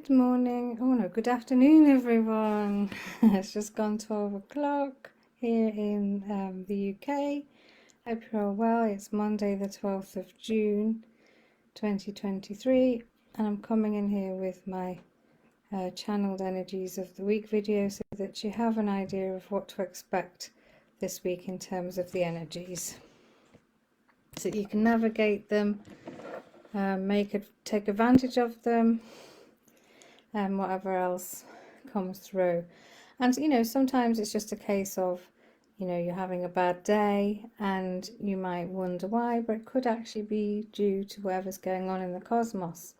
Good morning, oh no, good afternoon everyone. It's just gone 12 o'clock here in the UK. Hope you're all well. It's Monday the 12th of June 2023 and I'm coming in here with my channeled energies of the week video so that you have an idea of what to expect this week in terms of the energies, so that you can navigate them, take advantage of them, and whatever else comes through. And sometimes it's just a case of you're having a bad day and you might wonder why, but it could actually be due to whatever's going on in the cosmos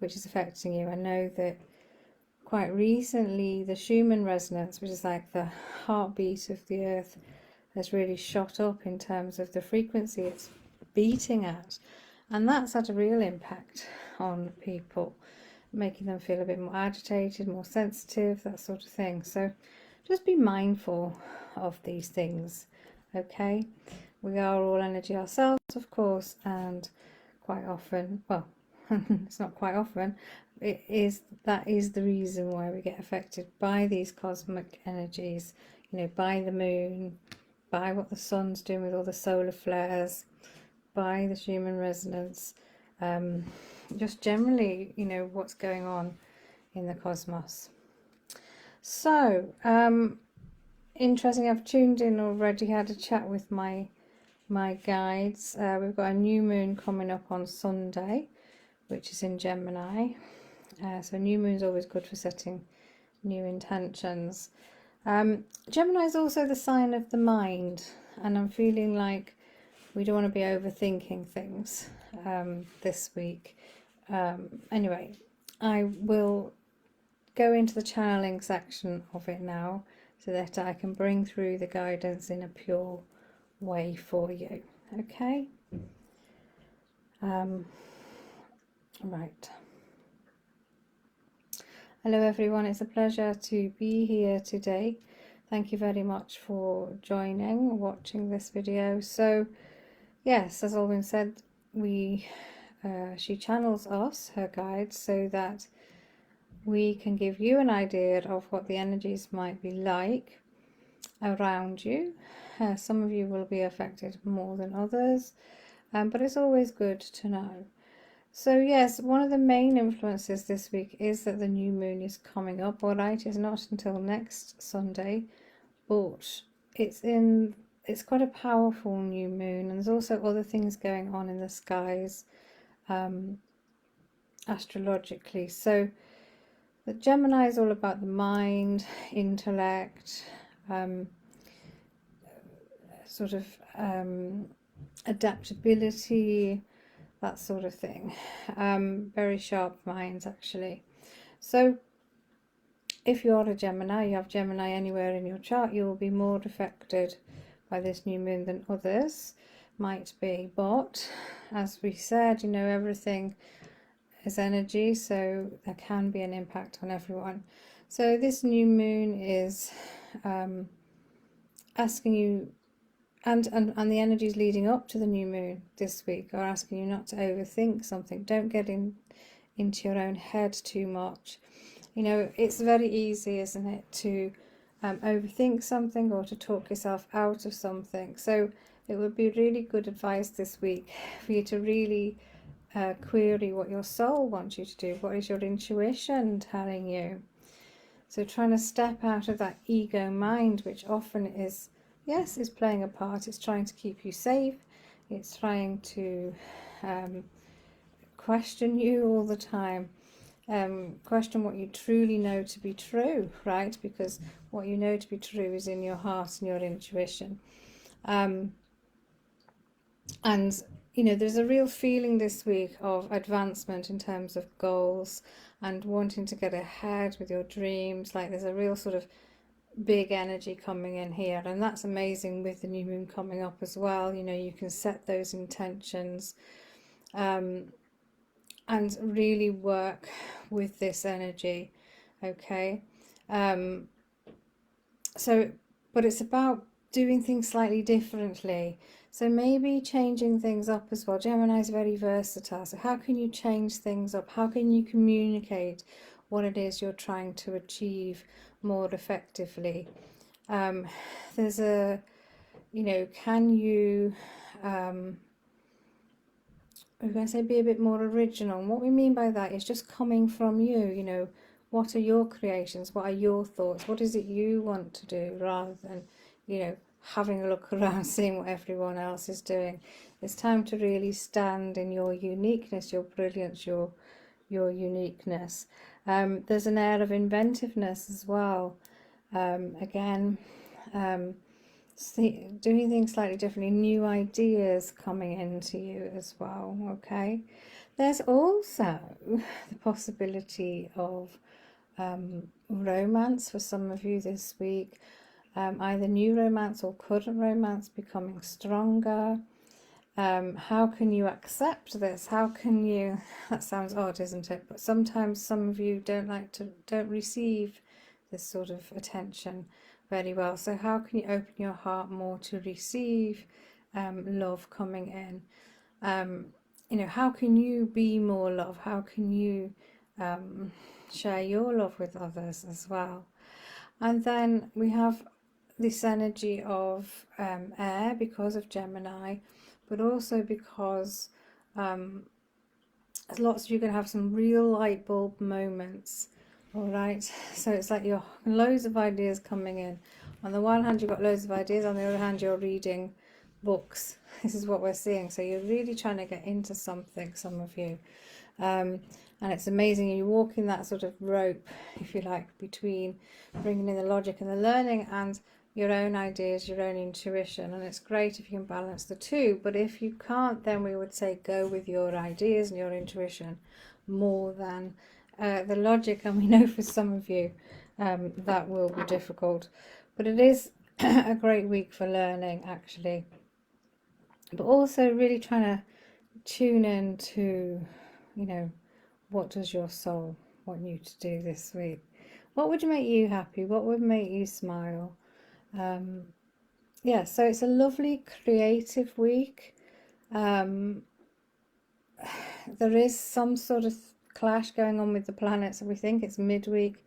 which is affecting you. I know that quite recently the Schumann resonance, which is like the heartbeat of the earth, has really shot up in terms of the frequency it's beating at, and that's had a real impact on people, making them feel a bit more agitated, more sensitive, that sort of thing. So just be mindful of these things, okay? We are all energy ourselves, of course, and quite often, well, it's not quite often, that is the reason why we get affected by these cosmic energies, by the moon, by what the sun's doing with all the solar flares, by the Schumann resonance, just generally, what's going on in the cosmos. So, interesting, I've tuned in already, had a chat with my guides. We've got a new moon coming up on Sunday, which is in Gemini. So new moon's always good for setting new intentions. Gemini is also the sign of the mind, and I'm feeling like we don't want to be overthinking things this week. Anyway, I will go into the channeling section of it now so that I can bring through the guidance in a pure way for you. Okay? Right. Hello everyone, it's a pleasure to be here today. Thank you very much for joining, watching this video. So yes, as Alwyn said, she channels us, her guides, so that we can give you an idea of what the energies might be like around you. Some of you will be affected more than others, but it's always good to know. So yes, one of the main influences this week is that the new moon is coming up. All right, it's not until next Sunday, but it's quite a powerful new moon, and there's also other things going on in the skies astrologically. So the Gemini is all about the mind, intellect, adaptability, that sort of thing. Very sharp minds, actually. So if you're a Gemini, you have Gemini anywhere in your chart, you will be more affected by this new moon than others might be. But as we said, everything is energy, so there can be an impact on everyone. So this new moon is asking you, and the energies leading up to the new moon this week are asking you not to overthink something. Don't get into your own head too much. It's very easy, isn't it, to overthink something or to talk yourself out of something. So it would be really good advice this week for you to really query what your soul wants you to do. What is your intuition telling you? So trying to step out of that ego mind, which often is, yes, it's playing a part. It's trying to keep you safe. It's trying to question you all the time. Question what you truly know to be true, right? Because what you know to be true is in your heart and your intuition. And there's a real feeling this week of advancement in terms of goals and wanting to get ahead with your dreams. Like there's a real sort of big energy coming in here, and that's amazing with the new moon coming up as well. You can set those intentions and really work with this energy, okay? But it's about doing things slightly differently. So maybe changing things up as well. Gemini is very versatile. So how can you change things up? How can you communicate what it is you're trying to achieve more effectively. There's a, can you, we're going to say be a bit more original. And what we mean by that is just coming from you, what are your creations? What are your thoughts? What is it you want to do, rather than, having a look around, seeing what everyone else is doing. It's time to really stand in your uniqueness, your brilliance, your uniqueness. There's an air of inventiveness as well. Again, doing things slightly differently, new ideas coming into you as well. Okay, there's also the possibility of romance for some of you this week, either new romance or current romance becoming stronger. How can you accept this? How can you, that sounds odd, isn't it? But sometimes some of you don't receive this sort of attention very well. So how can you open your heart more to receive love coming in? How can you be more love? How can you share your love with others as well? And then we have this energy of air because of Gemini, but also because lots of you are going to have some real light bulb moments. All right, so it's like you're loads of ideas coming in. On the one hand, you've got loads of ideas. On the other hand, you're reading books. This is what we're seeing. So you're really trying to get into something, some of you. And it's amazing. You walk in that sort of rope, if you like, between bringing in the logic and the learning and your own ideas, your own intuition. And it's great if you can balance the two. But if you can't, then we would say go with your ideas and your intuition more than the logic. And we know for some of you that will be difficult. But it is a great week for learning, actually. But also really trying to tune in to, what does your soul want you to do this week? What would make you happy? What would make you smile? Yeah, so it's a lovely creative week. There is some sort of clash going on with the planets, and we think it's midweek,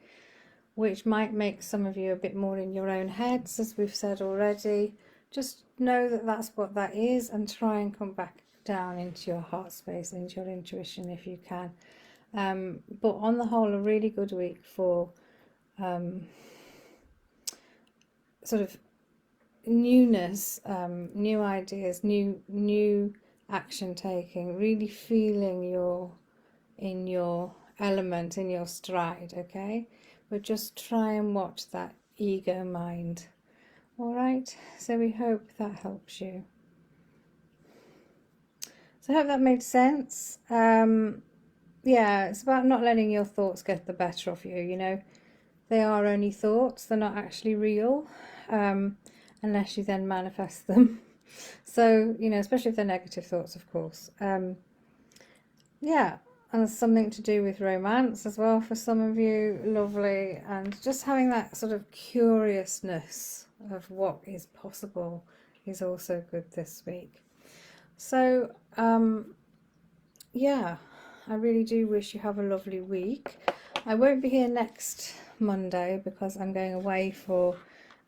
which might make some of you a bit more in your own heads, as we've said already. Just know that that's what that is, and try and come back down into your heart space, into your intuition if you can. But on the whole, a really good week for sort of newness, new ideas, new action taking, really feeling you're in your element, in your stride. Okay, but just try and watch that ego mind. All right, so we hope that helps you. So I hope that made sense. Yeah, it's about not letting your thoughts get the better of you. They are only thoughts, they're not actually real, unless you then manifest them. So, especially if they're negative thoughts, of course. Yeah, and there's something to do with romance as well for some of you. Lovely. And just having that sort of curiousness of what is possible is also good this week. So, yeah, I really do wish you have a lovely week. I won't be here next Monday because I'm going away for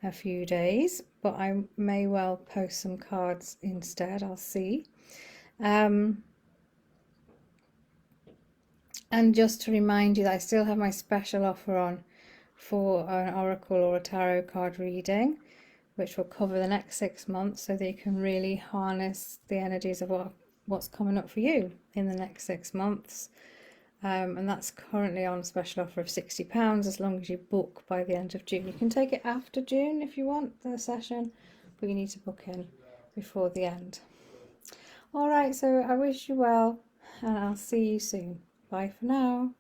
a few days, but I may well post some cards instead. I'll see. And just to remind you that I still have my special offer on for an oracle or a tarot card reading, which will cover the next 6 months, so that you can really harness the energies of what's coming up for you in the next 6 months. And that's currently on special offer of £60 as long as you book by the end of June. You can take it after June if you want the session, but you need to book in before the end. All right, so I wish you well, and I'll see you soon. Bye for now.